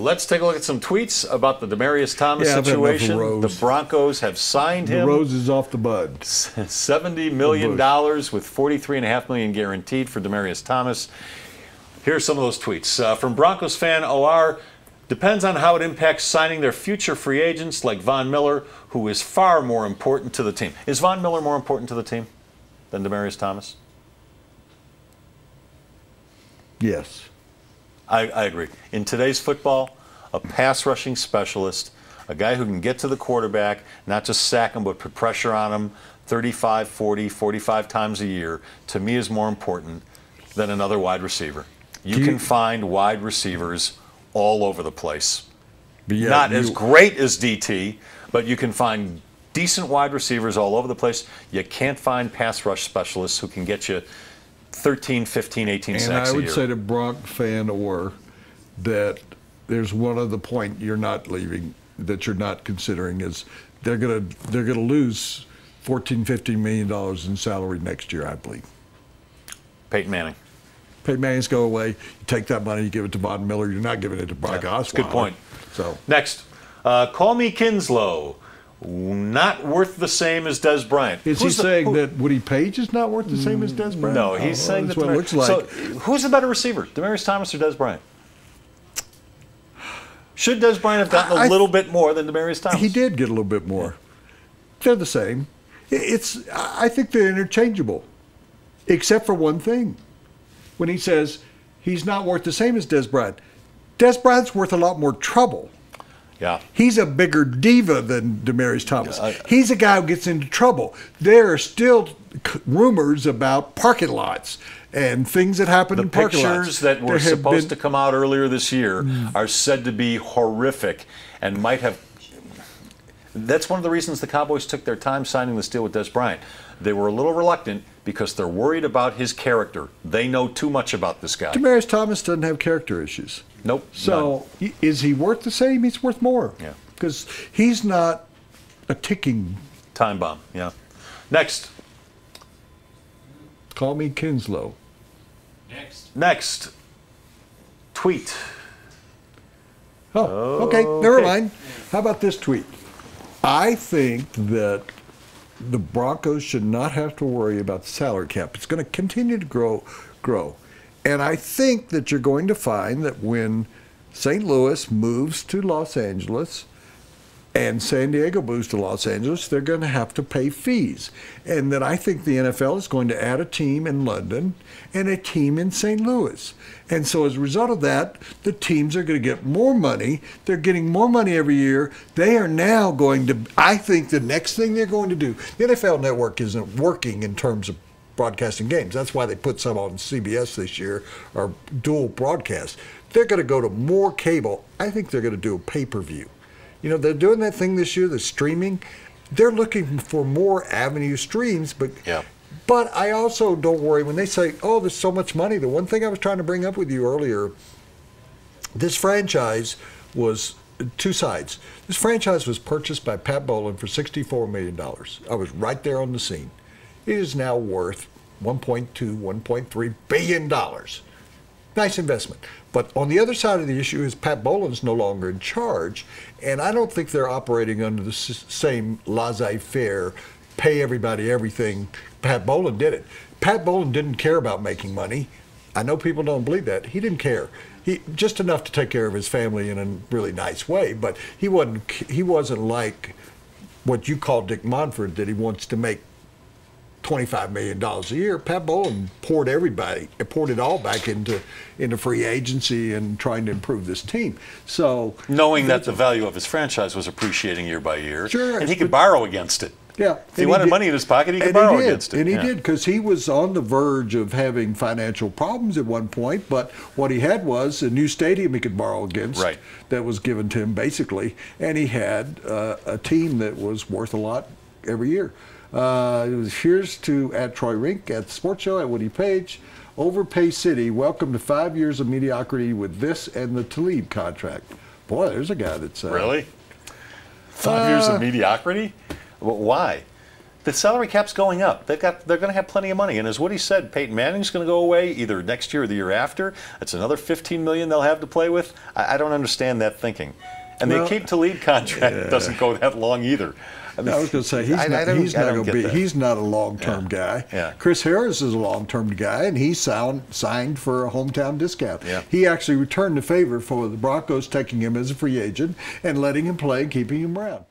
Let's take a look at some tweets about the Demaryius Thomas situation. The Broncos have signed him. The rose is off the bud. $70 million with $43.5 million guaranteed for Demaryius Thomas. Here's some of those tweets. From Broncos fan OR, depends on how it impacts signing their future free agents like Von Miller, who is far more important to the team. Is Von Miller more important to the team than Demaryius Thomas? Yes. I agree. In today's football, a pass rushing specialist, a guy who can get to the quarterback, not just sack him, but put pressure on him 35, 40, 45 times a year, to me is more important than another wide receiver. You can find wide receivers all over the place. Yeah, not as great as DT, but you can find decent wide receivers all over the place. You can't find pass rush specialists who can get you 13, 15, 18 sacks a year. And I would say to Bronc fan or that there's one other point you're not leaving, that you're not considering, is they're gonna lose $14-15 million in salary next year, I believe. Peyton Manning. Peyton Manning's go away. You take that money, you give it to Von Miller. You're not giving it to Brock Osweiler. Good point. So next, call me Kinslow. Not worth the same as Des Bryant. Is he saying that Woody Paige is not worth the same as Des Bryant? No, he's saying that's what it looks like. So who's the better receiver, Demaryius Thomas or Des Bryant? Should Des Bryant have gotten a little bit more than Demaryius Thomas? He did get a little bit more. They're the same. I think they're interchangeable, except for one thing. When he says he's not worth the same as Des Bryant, Des Bryant's worth a lot more trouble. Yeah. He's a bigger diva than Demaryius Thomas. He's a guy who gets into trouble. There are still rumors about parking lots and things that happen in parking lots. The pictures that were supposed to come out earlier this year are said to be horrific and might have. That's one of the reasons the Cowboys took their time signing this deal with Des Bryant. They were a little reluctant because they're worried about his character. They know too much about this guy. Demaryius Thomas doesn't have character issues. Nope. So is he worth the same? He's worth more. Yeah. Because he's not a ticking time bomb. Yeah. Next. Call me Kinslow. Next. Tweet. Oh, okay. Never mind. How about this tweet? I think that the Broncos should not have to worry about the salary cap. It's going to continue to grow. And I think that you're going to find that when St. Louis moves to Los Angeles and San Diego moves to Los Angeles, they're going to have to pay fees. And that I think the NFL is going to add a team in London and a team in St. Louis. And so as a result of that, the teams are going to get more money. They're getting more money every year. They are now going to, I think the next thing they're going to do, the NFL Network isn't working in terms of broadcasting games. That's why they put some on CBS this year, or dual broadcast. They're going to go to more cable. I think they're going to do a pay-per-view. You know, they're doing that thing this year, the streaming. They're looking for more avenue streams, but I also don't worry when they say, oh, there's so much money. The one thing I was trying to bring up with you earlier, this franchise was two sides. This franchise was purchased by Pat Bowlen for $64 million. I was right there on the scene. It is now worth $1.2, $1.3 billion. Nice investment. But on the other side of the issue is Pat Bowlen's no longer in charge, and I don't think they're operating under the same laissez-faire, pay everybody everything. Pat Bowlen did it. Pat Bowlen didn't care about making money. I know people don't believe that. He didn't care. He just enough to take care of his family in a really nice way, but he wasn't like what you call Dick Monfort, that he wants to make $25 million a year. Pat Bowlen poured it all back into free agency and trying to improve this team. So knowing that the value of his franchise was appreciating year by year, sure, and he could borrow against it. Yeah, if he wanted money in his pocket, he could borrow against it. And he did, because he was on the verge of having financial problems at one point. But what he had was a new stadium he could borrow against that was given to him, basically. And he had a team that was worth a lot every year. Here's to at Troy Rink, at the Sports Show, at Woody Paige. Overpay City, welcome to 5 years of mediocrity with this and the Talib contract. Boy, there's a guy that's... really? 5 years of mediocrity? Why? The salary cap's going up. They're going to have plenty of money. And as Woody said, Peyton Manning's going to go away either next year or the year after. That's another $15 million they'll have to play with. I don't understand that thinking. And the Aqib Talib contract doesn't go that long either. I mean, I was going to say he's not a long-term guy. Yeah. Chris Harris is a long-term guy, and he signed for a hometown discount. Yeah. He actually returned the favor for the Broncos taking him as a free agent and letting him play and keeping him around.